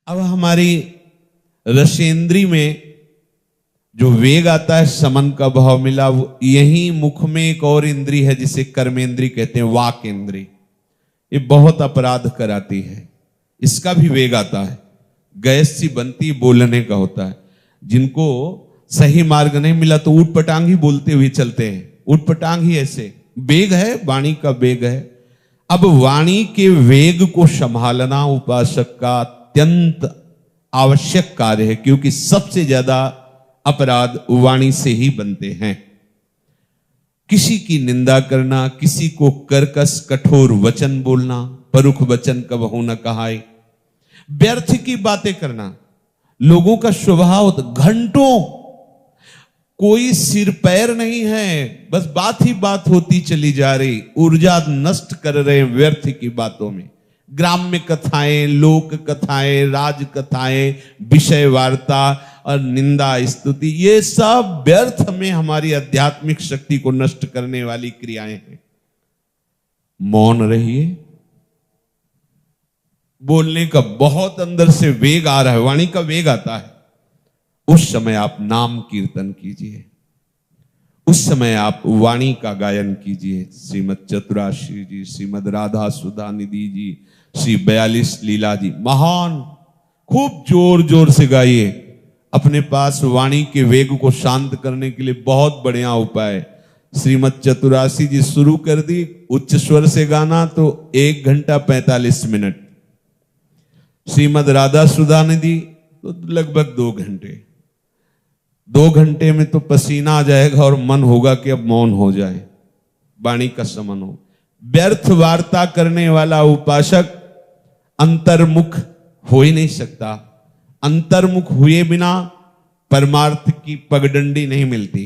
अब हमारी रसेंद्री में जो वेग आता है, समन का भाव मिला, वो यही मुख में एक और इंद्री है जिसे कर्मेंद्री कहते हैं, वाक इंद्री। ये बहुत अपराध कराती है, इसका भी वेग आता है, गैस सी बनती बोलने का होता है। जिनको सही मार्ग नहीं मिला तो ऊट पटांग ही बोलते हुए चलते हैं, ऊट पटांग ही ऐसे। वेग है, वाणी का वेग है। अब वाणी के वेग को संभालना उपासक का अत्यंत आवश्यक कार्य है, क्योंकि सबसे ज्यादा अपराध वाणी से ही बनते हैं। किसी की निंदा करना, किसी को कर्कश कठोर वचन बोलना, परुख वचन कबहु न कहाए, व्यर्थ की बातें करना। लोगों का स्वभाव होता, घंटों कोई सिर पैर नहीं है, बस बात ही बात होती चली जा रही, ऊर्जा नष्ट कर रहे हैं व्यर्थ की बातों में। ग्राम्य कथाएं, लोक कथाएं, राज कथाएं, विषय वार्ता और निंदा स्तुति, ये सब व्यर्थ में हमारी आध्यात्मिक शक्ति को नष्ट करने वाली क्रियाएं हैं। मौन रहिए। बोलने का बहुत अंदर से वेग आ रहा है, वाणी का वेग आता है, उस समय आप नाम कीर्तन कीजिए, उस समय आप वाणी का गायन कीजिए। श्रीमद चतुराशी जी, श्रीमद राधा सुधा निधि जी, श्री 42 लीला जी, महान, खूब जोर जोर से गाइए। अपने पास वाणी के वेग को शांत करने के लिए बहुत बढ़िया उपाय। श्रीमद चतुराशी जी शुरू कर दी, उच्च स्वर से गाना तो 1 घंटा 45 मिनट। श्रीमद राधा सुधा निधि तो लगभग 2 घंटे। 2 घंटे में तो पसीना आ जाएगा और मन होगा कि अब मौन हो जाए, वाणी का समन हो। व्यर्थ वार्ता करने वाला उपासक अंतर्मुख हो ही नहीं सकता। अंतर्मुख हुए बिना परमार्थ की पगडंडी नहीं मिलती।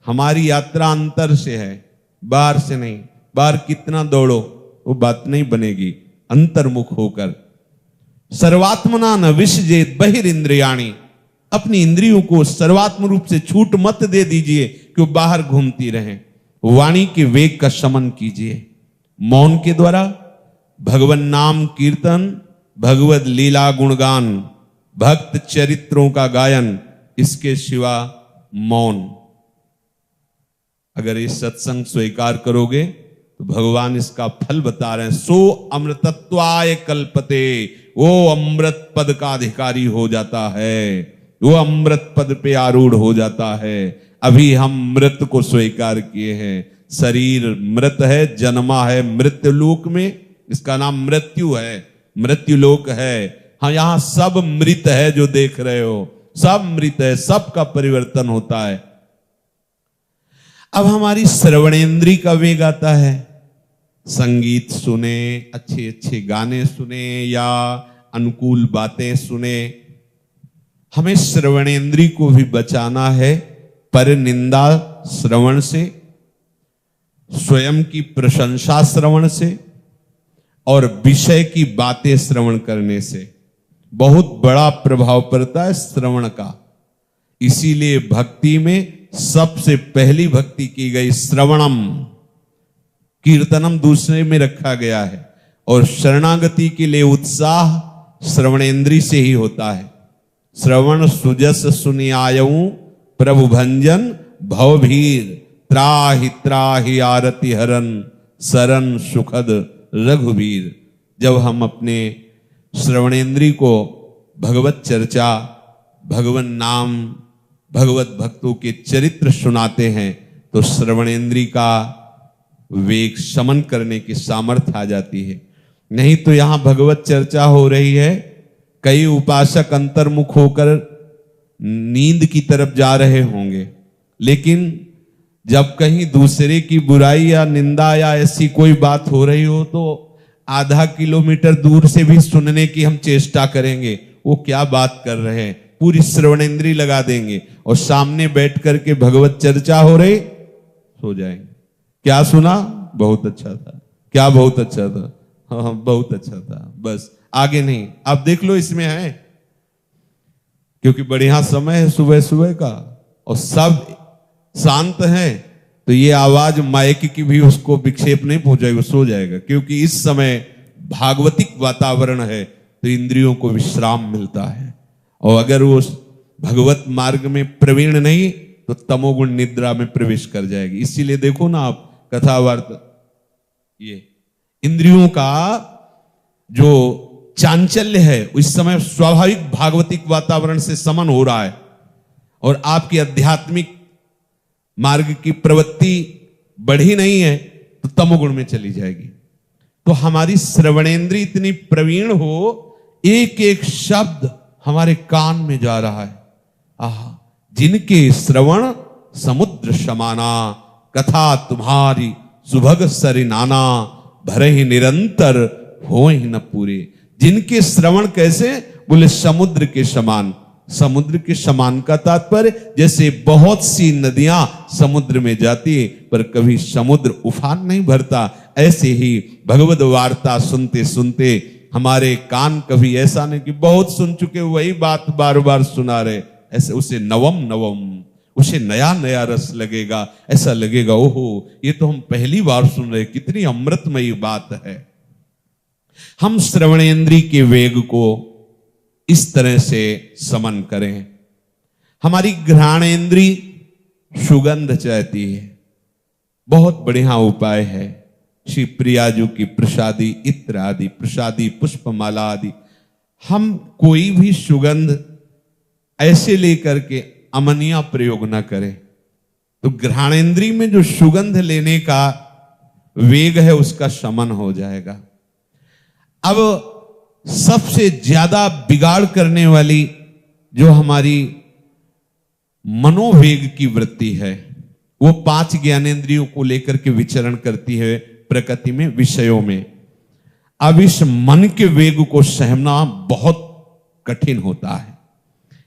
हमारी यात्रा अंतर से है, बाहर से नहीं। बाहर कितना दौड़ो वो बात नहीं बनेगी। अंतर्मुख होकर सर्वात्मना न विसजेत बहिरिंद्रियाणि, अपनी इंद्रियों को सर्वात्म रूप से छूट मत दे दीजिए कि वो बाहर घूमती रहें। वाणी के वेग का शमन कीजिए। मौन के द्वारा भगवन नाम कीर्तन, भगवत लीला गुणगान, भक्त चरित्रों का गायन, इसके सिवा मौन। अगर ये सत्संग स्वीकार करोगे तो भगवान इसका फल बता रहे हैं। सो अमृतत्वाय कल्पते, वो अमृत पद का अधिकारी हो जाता है, वो अमृत पद पे आरूढ़ हो जाता है। अभी हम मृत को स्वीकार किए हैं। शरीर मृत है, जन्मा है मृत्यु लोक में, इसका नाम मृत्यु है, मृत्यु लोक है। हाँ, यहां सब मृत है, जो देख रहे हो सब मृत है, सबका परिवर्तन होता है। अब हमारी श्रवणेंद्री का वेग आता है। संगीत सुने, अच्छे अच्छे गाने सुने या अनुकूल बातें सुने। हमें श्रवणेंद्री को भी बचाना है पर निंदा श्रवण से, स्वयं की प्रशंसा श्रवण से और विषय की बातें श्रवण करने से। बहुत बड़ा प्रभाव पड़ता है श्रवण का। इसीलिए भक्ति में सबसे पहली भक्ति की गई श्रवणम, कीर्तनम दूसरे में रखा गया है। और शरणागति के लिए उत्साह श्रवणेंद्री से ही होता है। श्रवण सुजस सुनियायऊ प्रभु भंजन भवभीर, त्राहि त्राहि आरति हरन सरन सुखद रघुवीर। जब हम अपने श्रवणेंद्री को भगवत चर्चा, भगवन नाम, भगवत भक्तों के चरित्र सुनाते हैं तो श्रवणेंद्री का वेग शमन करने की सामर्थ्य आ जाती है। नहीं तो यहां भगवत चर्चा हो रही है, कई उपासक अंतर्मुख होकर नींद की तरफ जा रहे होंगे, लेकिन जब कहीं दूसरे की बुराई या निंदा या ऐसी कोई बात हो रही हो तो आधा किलोमीटर दूर से भी सुनने की हम चेष्टा करेंगे, वो क्या बात कर रहे हैं, पूरी श्रवणेंद्री लगा देंगे। और सामने बैठ करके भगवत चर्चा हो रही, सो जाएंगे। क्या सुना? बहुत अच्छा था। क्या बहुत अच्छा था? हाँ, बहुत अच्छा था, बस आगे नहीं। आप देख लो इसमें है, क्योंकि बढ़िया समय है सुबह सुबह का और सब शांत है, तो ये आवाज माइक की भी उसको विक्षेप नहीं पहुंचाएगी, सो जाएगा। क्योंकि इस समय भागवतिक वातावरण है, तो इंद्रियों को विश्राम मिलता है। और अगर वो भगवत मार्ग में प्रवीण नहीं तो तमोगुण निद्रा में प्रवेश कर जाएगी। इसीलिए देखो ना आप कथावार्त, ये इंद्रियों का जो चांचल्य है इस समय स्वाभाविक भागवतिक वातावरण से समन हो रहा है और आपकी आध्यात्मिक मार्ग की प्रवृत्ति बढ़ी नहीं है तो तमोगुण में चली जाएगी। तो हमारी श्रवणेंद्रिय इतनी प्रवीण हो, एक एक शब्द हमारे कान में जा रहा है। आहा, जिनके श्रवण समुद्र समाना, कथा तुम्हारी सुभग सरिनाना, भरे ही निरंतर हो ही न पूरे। जिनके श्रवण कैसे? बोले समुद्र के समान। समुद्र के समान का तात्पर्य जैसे बहुत सी नदियां समुद्र में जाती है पर कभी समुद्र उफान नहीं भरता, ऐसे ही भगवद वार्ता सुनते सुनते हमारे कान कभी ऐसा नहीं कि बहुत सुन चुके वही बात बार बार सुना रहे, ऐसे उसे नवम नवम, उसे नया नया रस लगेगा। ऐसा लगेगा ओहो ये तो हम पहली बार सुन रहे, कितनी अमृतमयी बात है। हम श्रवणेंद्रिय के वेग को इस तरह से समन करें। हमारी घ्राणेंद्रिय सुगंध चाहती है, बहुत बढ़िया उपाय है। श्री प्रियाजू की प्रसादी इत्र आदि, प्रसादी पुष्पमाला आदि, हम कोई भी सुगंध ऐसे लेकर के अमनिया प्रयोग न करें तो घ्राणेंद्रिय में जो सुगंध लेने का वेग है उसका शमन हो जाएगा। अब सबसे ज्यादा बिगाड़ करने वाली जो हमारी मनोवेग की वृत्ति है वो 5 ज्ञानेंद्रियों को लेकर के विचरण करती है प्रकृति में, विषयों में। अब इस मन के वेग को सहना बहुत कठिन होता है।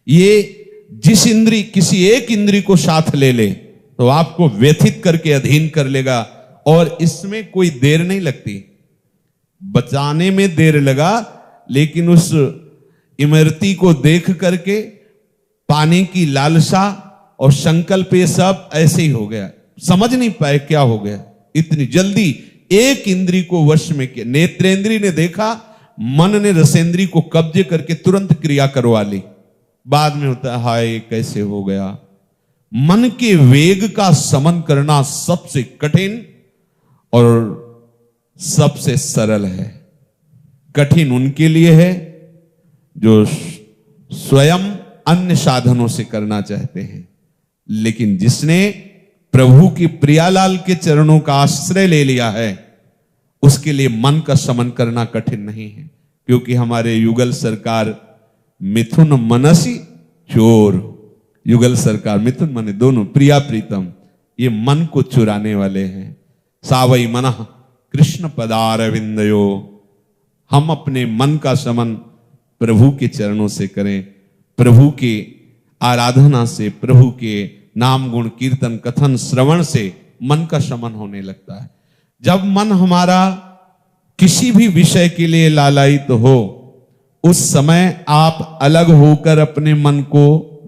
ये जिस इंद्री किसी एक इंद्री को साथ ले ले तो आपको व्यथित करके अधीन कर लेगा और इसमें कोई देर नहीं लगती। बचाने में देर लगा लेकिन उस इमरती को देख करके पाने की लालसा और संकल्प ये सब ऐसे ही हो गया, समझ नहीं पाए क्या हो गया। इतनी जल्दी एक इंद्री को वश में किया। नेत्रेंद्री ने देखा, मन ने रसेंद्री को कब्जे करके तुरंत क्रिया करवा ली। बाद में होता है हाय कैसे हो गया। मन के वेग का समन करना सबसे कठिन और सबसे सरल है। कठिन उनके लिए है जो स्वयं अन्य साधनों से करना चाहते हैं, लेकिन जिसने प्रभु की प्रियालाल के चरणों का आश्रय ले लिया है उसके लिए मन का समन करना कठिन नहीं है। क्योंकि हमारे युगल सरकार मिथुन मनसी चोर, युगल सरकार मिथुन मने दोनों प्रिया प्रीतम, ये मन को चुराने वाले हैं। सावई मनः कृष्ण पदारविंदयो, हम अपने मन का समन प्रभु के चरणों से करें, प्रभु की आराधना से, प्रभु के नाम गुण कीर्तन कथन श्रवण से मन का समन होने लगता है। जब मन हमारा किसी भी विषय के लिए लालायित हो उस समय आप अलग होकर अपने मन को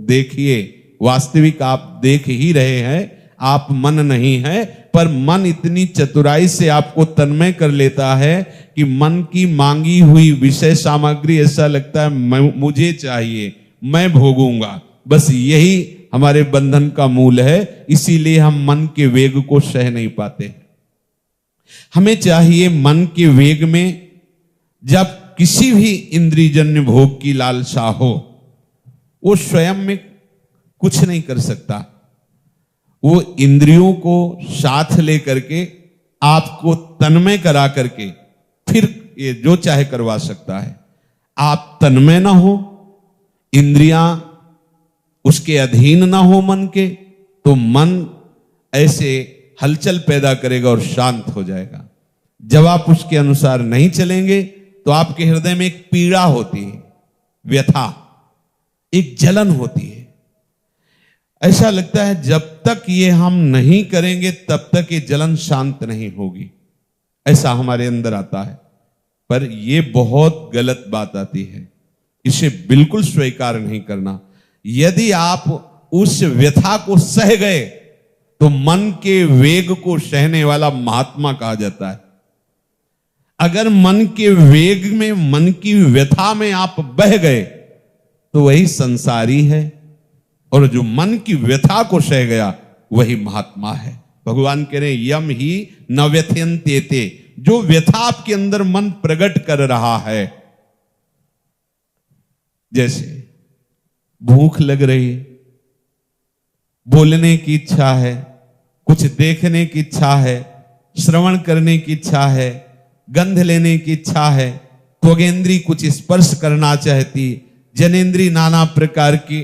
देखिए। वास्तविक आप देख ही रहे हैं, आप मन नहीं है, पर मन इतनी चतुराई से आपको तन्मय कर लेता है कि मन की मांगी हुई विषय सामग्री ऐसा लगता है मुझे चाहिए, मैं भोगूंगा। बस यही हमारे बंधन का मूल है। इसीलिए हम मन के वेग को सह नहीं पाते। हमें चाहिए मन के वेग में जब किसी भी इंद्रियजन्य भोग की लालसा हो, वो स्वयं में कुछ नहीं कर सकता। वो इंद्रियों को साथ लेकर के आपको तन्मय करा करके फिर ये जो चाहे करवा सकता है। आप तन्मय ना हो, इंद्रियां उसके अधीन ना हो मन के, तो मन ऐसे हलचल पैदा करेगा और शांत हो जाएगा। जब आप उसके अनुसार नहीं चलेंगे तो आपके हृदय में एक पीड़ा होती है, व्यथा, एक जलन होती है। ऐसा लगता है जब तक ये हम नहीं करेंगे तब तक ये जलन शांत नहीं होगी, ऐसा हमारे अंदर आता है। पर ये बहुत गलत बात आती है, इसे बिल्कुल स्वीकार नहीं करना। यदि आप उस व्यथा को सह गए तो मन के वेग को सहने वाला महात्मा कहा जाता है। अगर मन के वेग में, मन की व्यथा में आप बह गए तो वही संसारी है, और जो मन की व्यथा को सह गया वही महात्मा है। भगवान कह रहे यम ही न व्यथयन्त्येते, जो व्यथा आपके अंदर मन प्रकट कर रहा है, जैसे भूख लग रही है, बोलने की इच्छा है, कुछ देखने की इच्छा है, श्रवण करने की इच्छा है, गंध लेने की इच्छा है, त्वगेंद्री कुछ स्पर्श करना चाहती, जनेन्द्री नाना प्रकार की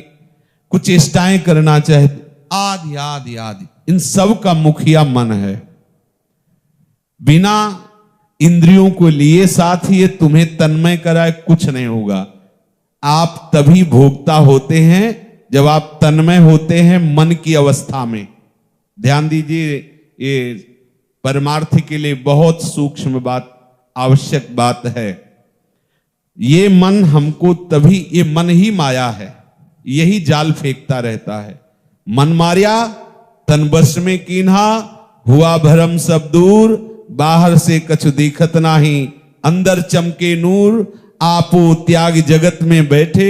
कुछ चेष्टाएं करना चाहती, आदि आदि आदि, इन सब का मुखिया मन है। बिना इंद्रियों को लिए साथ ही ये तुम्हें तन्मय कराए कुछ नहीं होगा। आप तभी भोक्ता होते हैं जब आप तन्मय होते हैं मन की अवस्था में। ध्यान दीजिए, ये परमार्थ के लिए बहुत सूक्ष्म बात, आवश्यक बात है। ये मन हमको तभी, ये मन ही माया है, यही जाल फेंकता रहता है। मन मारिया तन बस में कीन्हा, हुआ भरम सब दूर, बाहर से कछु दिखत नाही, अंदर चमके नूर, आपो त्याग जगत में बैठे,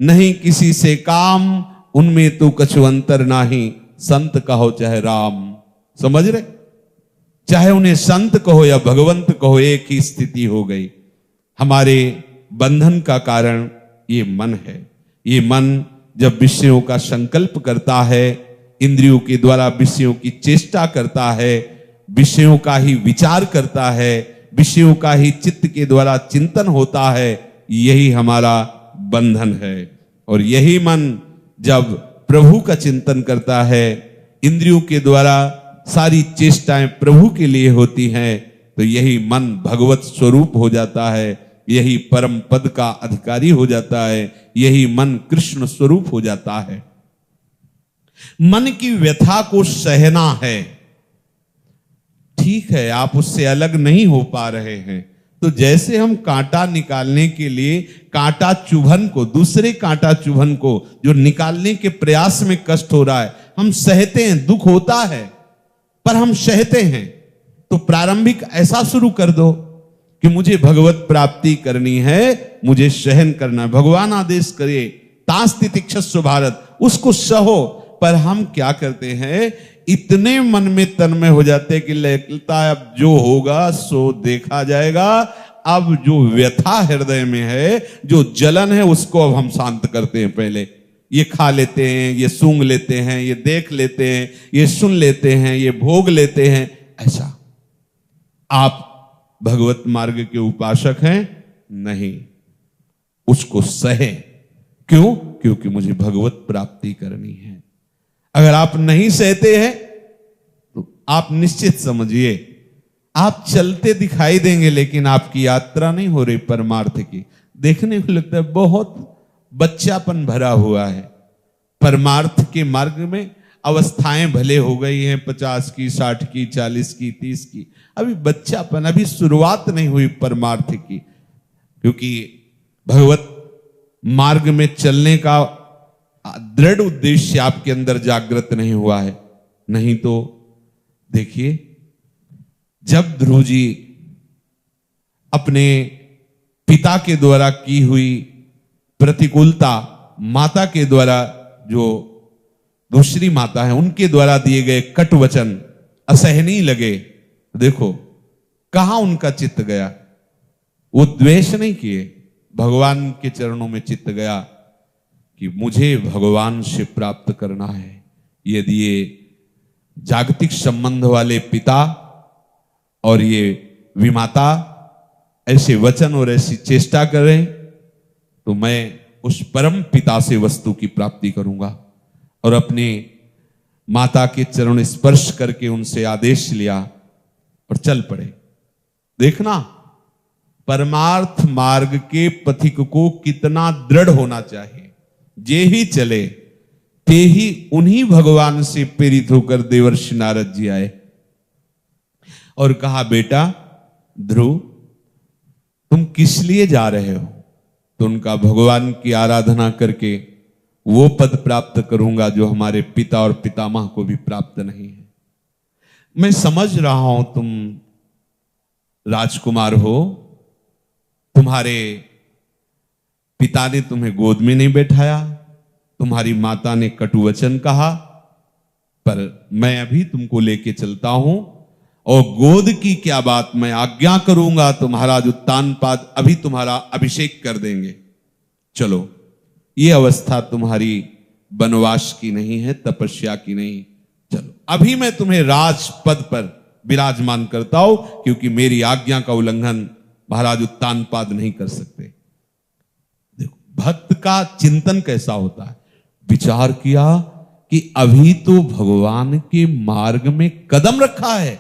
नहीं किसी से काम, उनमें तो कछु अंतर नाही, संत कहो चाहे राम। समझ रहे, चाहे उन्हें संत कहो या भगवंत कहो, एक ही स्थिति हो गई। हमारे बंधन का कारण ये मन है। ये मन जब विषयों का संकल्प करता है, इंद्रियों के द्वारा विषयों की चेष्टा करता है, विषयों का ही विचार करता है, विषयों का ही चित्त के द्वारा चिंतन होता है, यही हमारा बंधन है। और यही मन जब प्रभु का चिंतन करता है, इंद्रियों के द्वारा सारी चेष्टाएं प्रभु के लिए होती हैं, तो यही मन भगवत स्वरूप हो जाता है, यही परम पद का अधिकारी हो जाता है, यही मन कृष्ण स्वरूप हो जाता है। मन की व्यथा को सहना है। ठीक है, आप उससे अलग नहीं हो पा रहे हैं, तो जैसे हम कांटा निकालने के लिए कांटा चुभन को, दूसरे कांटा चुभन को जो निकालने के प्रयास में कष्ट हो रहा है, हम सहते हैं, दुख होता है पर हम सहते हैं। तो प्रारंभिक ऐसा शुरू कर दो कि मुझे भगवत प्राप्ति करनी है, मुझे सहन करना है। भगवान आदेश करे तास्ति तितिक्षस्व भारत, उसको सहो। पर हम क्या करते हैं, इतने मन में तन्मय हो जाते हैं कि लगता है अब जो होगा सो देखा जाएगा। अब जो व्यथा हृदय में है, जो जलन है, उसको अब हम शांत करते हैं। पहले ये खा लेते हैं, ये सूंघ लेते हैं, ये देख लेते हैं, ये सुन लेते हैं, ये भोग लेते हैं। ऐसा आप भगवत मार्ग के उपासक हैं नहीं, उसको सहे। क्यों? क्योंकि मुझे भगवत प्राप्ति करनी है। अगर आप नहीं सहते हैं तो आप निश्चित समझिए आप चलते दिखाई देंगे, लेकिन आपकी यात्रा नहीं हो रही परमार्थ की। देखने को लगता है बहुत बच्चापन भरा हुआ है। परमार्थ के मार्ग में अवस्थाएं भले हो गई हैं, 50 की, 60 की, 40 की, 30 की, अभी बच्चापन, अभी शुरुआत नहीं हुई परमार्थ की। क्योंकि भगवत मार्ग में चलने का दृढ़ उद्देश्य आपके अंदर जागृत नहीं हुआ है। नहीं तो देखिए, जब ध्रुव जी अपने पिता के द्वारा की हुई प्रतिकूलता, माता के द्वारा, जो दूसरी माता है उनके द्वारा दिए गए कट वचन असहनीय लगे, देखो कहां उनका चित्त गया। वो द्वेष नहीं किए, भगवान के चरणों में चित्त गया कि मुझे भगवान से प्राप्त करना है। यदि ये जागतिक संबंध वाले पिता और ये विमाता ऐसे वचन और ऐसी चेष्टा करें, तो मैं उस परम पिता से वस्तु की प्राप्ति करूंगा। और अपने माता के चरण स्पर्श करके उनसे आदेश लिया और चल पड़े। देखना परमार्थ मार्ग के पथिक को कितना दृढ़ होना चाहिए। जे ही चले ते ही उन्हीं भगवान से प्रेरित होकर देवर्षि नारद जी आए और कहा, बेटा ध्रुव तुम किस लिए जा रहे हो? तो उनका, भगवान की आराधना करके वो पद प्राप्त करूंगा जो हमारे पिता और पितामह को भी प्राप्त नहीं है। मैं समझ रहा हूं तुम राजकुमार हो, तुम्हारे पिता ने तुम्हें गोद में नहीं बैठाया, तुम्हारी माता ने कटुवचन कहा, पर मैं अभी तुमको लेके चलता हूं, और गोद की क्या बात, मैं आज्ञा करूंगा तो महाराज उत्तानपाद अभी तुम्हारा अभिषेक कर देंगे। चलो, ये अवस्था तुम्हारी वनवास की नहीं है, तपस्या की नहीं। चलो, अभी मैं तुम्हें राजपद पर विराजमान करता हूं, क्योंकि मेरी आज्ञा का उल्लंघन महाराज उत्तानपाद नहीं कर सकते। देखो, भक्त का चिंतन कैसा होता है। विचार किया कि अभी तो भगवान के मार्ग में कदम रखा है,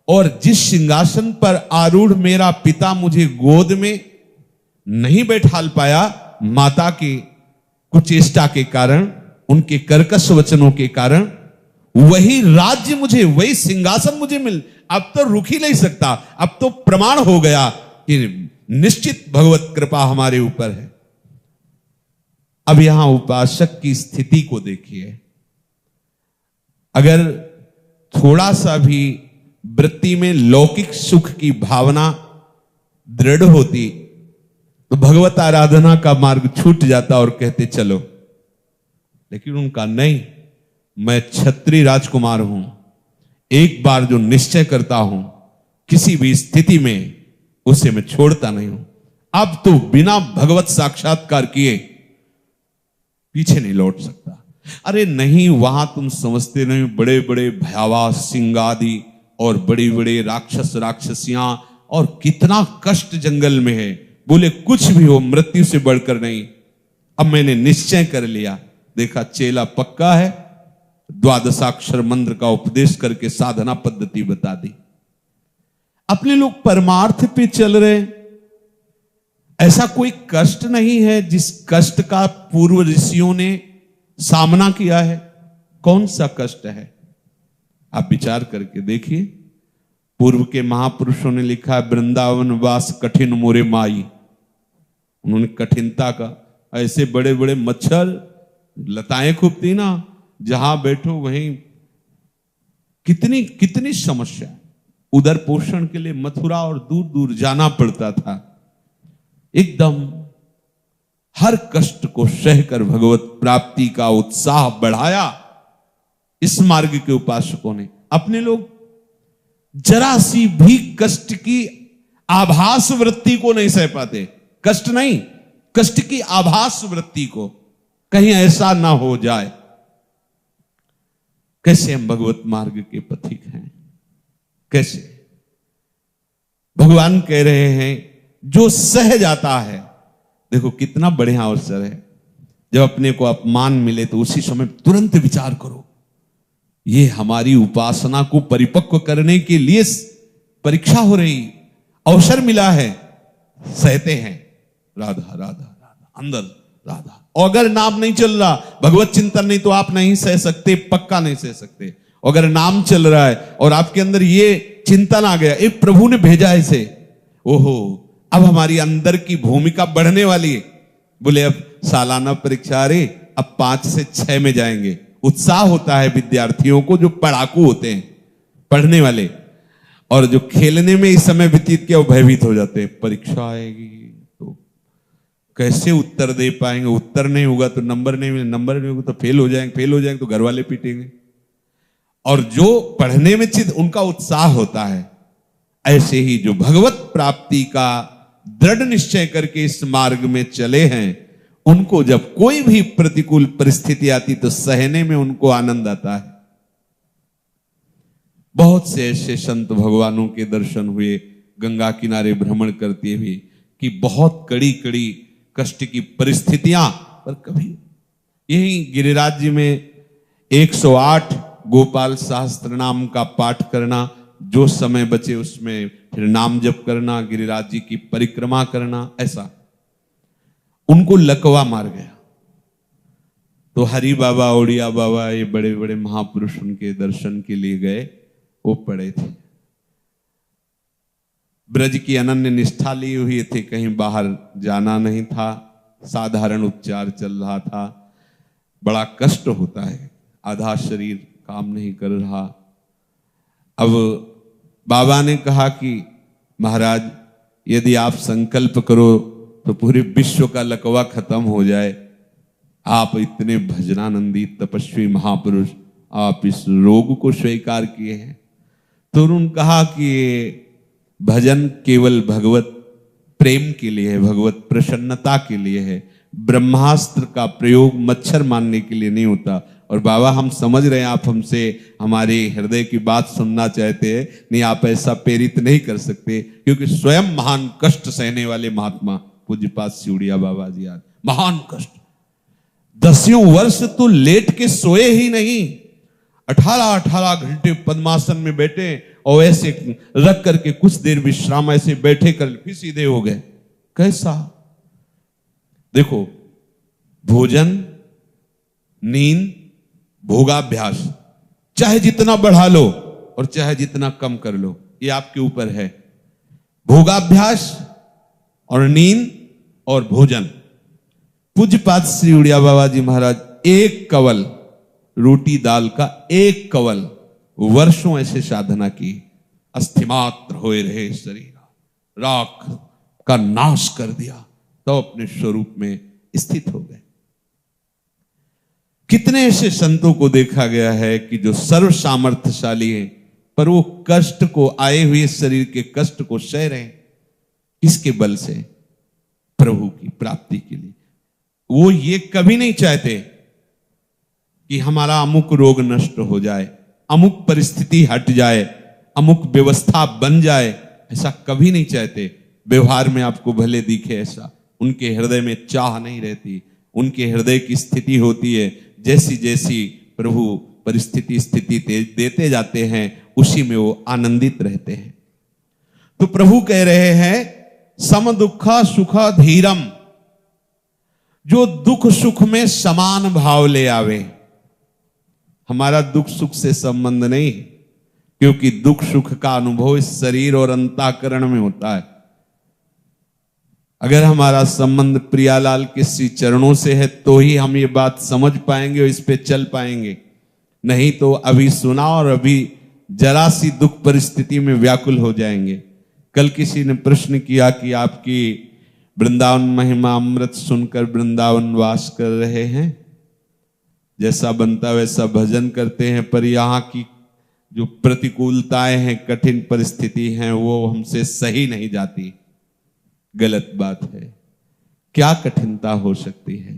और जिस सिंहासन पर आरूढ़ मेरा पिता मुझे गोद में नहीं बैठाल पाया, माता की कुचेष्टा के कारण, उनके कर्कश वचनों के कारण, वही राज्य मुझे, वही सिंहासन मुझे मिल, अब तो रुक ही नहीं सकता। अब तो प्रमाण हो गया कि निश्चित भगवत कृपा हमारे ऊपर है। अब यहां उपासक की स्थिति को देखिए। अगर थोड़ा सा भी वृत्ति में लौकिक सुख की भावना दृढ़ होती तो भगवत आराधना का मार्ग छूट जाता और कहते चलो, लेकिन उनका नहीं। मैं क्षत्रिय राजकुमार हूं, एक बार जो निश्चय करता हूं किसी भी स्थिति में उसे मैं छोड़ता नहीं हूं। अब तो बिना भगवत साक्षात्कार किए पीछे नहीं लौट सकता। अरे नहीं, वहां तुम समझते नहीं, बड़े बड़े भयावह सिंह आदि और बड़ी बड़े राक्षस राक्षसियां, और कितना कष्ट जंगल में है। बोले कुछ भी हो, मृत्यु से बढ़कर नहीं। अब मैंने निश्चय कर लिया, देखा चेला पक्का है, द्वादशाक्षर मंत्र का उपदेश करके साधना पद्धति बता दी। अपने लोग परमार्थ पे चल रहे। ऐसा कोई कष्ट नहीं है जिस कष्ट का पूर्व ऋषियों ने सामना किया है। कौन सा कष्ट है? आप विचार करके देखिए। पूर्व के महापुरुषों ने लिखा है, वृंदावन वास कठिन मोरे माई। उन्होंने कठिनता का, ऐसे बड़े बड़े मच्छर लताएं खूब थी ना, जहां बैठो वहीं कितनी कितनी समस्या। उदर पोषण के लिए मथुरा और दूर दूर जाना पड़ता था। एकदम हर कष्ट को सहकर भगवत प्राप्ति का उत्साह बढ़ाया इस मार्ग के उपासकों ने। अपने लोग जरा सी भी कष्ट की आभास वृत्ति को नहीं सह पाते। कष्ट नहीं, कष्ट की आभास वृत्ति को, कहीं ऐसा ना हो जाए। कैसे हम भगवत मार्ग के पथिक हैं? कैसे? भगवान कह रहे हैं जो सह जाता है। देखो कितना बढ़िया अवसर है। जब अपने को अपमान मिले तो उसी समय तुरंत विचार करो, ये हमारी उपासना को परिपक्व करने के लिए परीक्षा हो रही, अवसर मिला है, सहते हैं। राधा राधा राधा, अंदर राधा। और अगर नाम नहीं चल रहा, भगवत चिंतन नहीं, तो आप नहीं सह सकते, पक्का नहीं सह सकते। अगर नाम चल रहा है और आपके अंदर ये चिंतन आ गया, एक प्रभु ने भेजा इसे, ओहो अब हमारी अंदर की भूमिका बढ़ने वाली है। बोले अब सालाना परीक्षा, अरे अब 5 से 6 में जाएंगे। उत्साह होता है विद्यार्थियों को जो पढ़ाकू होते हैं, पढ़ने वाले, और जो खेलने में इस समय व्यतीत किया वो भयभीत हो जाते हैं। परीक्षा आएगी तो कैसे उत्तर दे पाएंगे, उत्तर नहीं होगा तो नंबर नहीं मिले, नंबर नहीं होगा तो फेल हो जाएंगे, फेल हो जाएंगे तो घर वाले पीटेंगे। और जो पढ़ने में चित उनका उत्साह होता है, ऐसे ही जो भगवत प्राप्ति का दृढ़ निश्चय करके इस मार्ग में चले हैं, उनको जब कोई भी प्रतिकूल परिस्थिति आती तो सहने में उनको आनंद आता है। बहुत से ऐसे संत भगवानों के दर्शन हुए गंगा किनारे भ्रमण करते हुए कि बहुत कड़ी कड़ी कष्ट की परिस्थितियां, पर कभी यही गिरिराज जी में 108 गोपाल सहस्त्र नाम का पाठ करना, जो समय बचे उसमें फिर नाम जप करना, गिरिराज जी की परिक्रमा करना, ऐसा उनको लकवा मार गया। तो हरि बाबा, ओडिया बाबा, ये बड़े बड़े महापुरुष उनके दर्शन के लिए गए, वो पड़े थे। ब्रज की अनन्य निष्ठा ली हुई थे, कहीं बाहर जाना नहीं था, साधारण उपचार चल रहा था। बड़ा कष्ट होता है, आधा शरीर काम नहीं कर रहा। अब बाबा ने कहा कि महाराज यदि आप संकल्प करो तो पूरे विश्व का लकवा खत्म हो जाए। आप इतने भजनानंदी तपस्वी महापुरुष, आप इस रोग को स्वीकार किए हैं। तो उन्होंने कहा कि ये भजन केवल भगवत प्रेम के लिए है, भगवत प्रसन्नता के लिए है। ब्रह्मास्त्र का प्रयोग मच्छर मारने के लिए नहीं होता। और बाबा हम समझ रहे हैं आप हमसे हमारे हृदय की बात सुनना चाहते हैं, नहीं आप ऐसा प्रेरित नहीं कर सकते, क्योंकि स्वयं महान कष्ट सहने वाले महात्मा पूज्यपाद सिउड़िया बाबा जी आज महान कष्ट 10 वर्ष तो लेट के सोए ही नहीं, 18 घंटे पद्मासन में बैठे और ऐसे रख करके कुछ देर विश्राम ऐसे बैठे कर फिर सीधे हो गए। कैसा देखो, भोजन, नींद, भोगाभ्यास चाहे जितना बढ़ा लो और चाहे जितना कम कर लो, ये आपके ऊपर है। भोगाभ्यास और नींद और भोजन। पूज्यपाद श्री उड़िया बाबा जी महाराज एक कवल रोटी दाल का एक कवल वर्षों ऐसे साधना की, अस्थिमात्र होए रहे शरीर, राख का नाश कर दिया, तो अपने स्वरूप में स्थित हो गए। कितने ऐसे संतों को देखा गया है कि जो सर्व सामर्थ्यशाली हैं, पर वो कष्ट को, आए हुए शरीर के कष्ट को सह रहे हैं। किसके बल से? प्रभु की प्राप्ति के लिए। वो ये कभी नहीं चाहते कि हमारा अमुक रोग नष्ट हो जाए, अमुक परिस्थिति हट जाए, अमुक व्यवस्था बन जाए, ऐसा कभी नहीं चाहते। व्यवहार में आपको भले दिखे ऐसा, उनके हृदय में चाह नहीं रहती। उनके हृदय की स्थिति होती है, जैसी जैसी प्रभु परिस्थिति स्थिति देते जाते हैं उसी में वो आनंदित रहते हैं। तो प्रभु कह रहे हैं सम दुखा सुखा धीरम, जो दुख सुख में समान भाव ले आवे। हमारा दुख सुख से संबंध नहीं, क्योंकि दुख सुख का अनुभव इस शरीर और अंतःकरण में होता है। अगर हमारा संबंध प्रियालाल के श्री चरणों से है तो ही हम ये बात समझ पाएंगे और इस पे चल पाएंगे, नहीं तो अभी सुना और अभी जरा सी दुख परिस्थिति में व्याकुल हो जाएंगे। कल किसी ने प्रश्न किया कि आपकी वृंदावन महिमा अमृत सुनकर वृंदावन वास कर रहे हैं, जैसा बनता वैसा भजन करते हैं, पर यहाँ की जो प्रतिकूलताएं हैं, कठिन परिस्थिति हैं, वो हमसे सही नहीं जाती। गलत बात है। क्या कठिनता हो सकती है?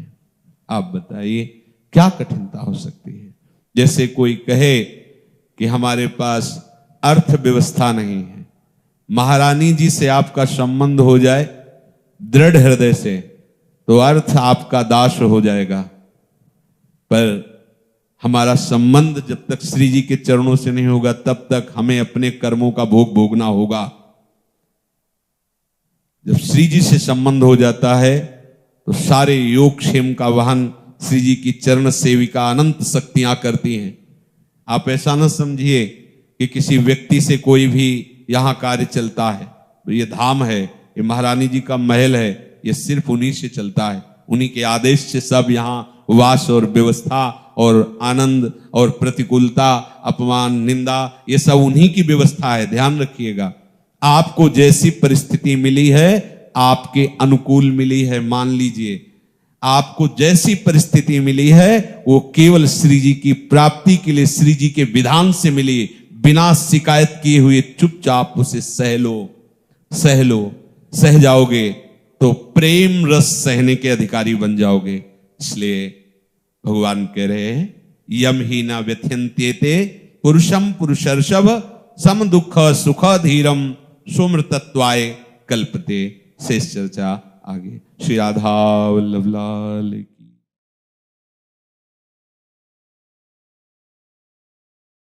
आप बताइए क्या कठिनता हो सकती है? जैसे कोई कहे कि हमारे पास अर्थव्यवस्था नहीं है, महारानी जी से आपका संबंध हो जाए दृढ़ हृदय से तो अर्थ आपका दास हो जाएगा, पर हमारा संबंध जब तक श्री जी के चरणों से नहीं होगा तब तक हमें अपने कर्मों का भोग भोगना होगा। जब श्री जी से संबंध हो जाता है तो सारे योग क्षेम का वहन श्री जी की चरण सेविका अनंत शक्तियां करती हैं। आप ऐसा न समझिए कि किसी व्यक्ति से कोई भी यहां कार्य चलता है। ये धाम है, ये महारानी जी का महल है, ये सिर्फ उन्हीं से चलता है। उन्हीं के आदेश से सब यहाँ वास और व्यवस्था और आनंद और प्रतिकूलता, अपमान, निंदा, ये सब उन्हीं की व्यवस्था है। ध्यान रखिएगा, आपको जैसी परिस्थिति मिली है आपके अनुकूल मिली है, मान लीजिए। आपको जैसी परिस्थिति मिली है वो केवल श्री जी की प्राप्ति के लिए श्री जी के विधान से मिली। बिना शिकायत किए हुए चुपचाप उसे सह लो, सह लो। सह जाओगे तो प्रेम रस सहने के अधिकारी बन जाओगे। इसलिए भगवान कह रहे हैं यम ही न व्यथ्यन्त्येते पुरुषम पुरुषर्षभ सम दुख सुख धीरम सुमृतत्वाय कल्पते। शेष चर्चा आगे। श्री राधा वल्लभ लाल की।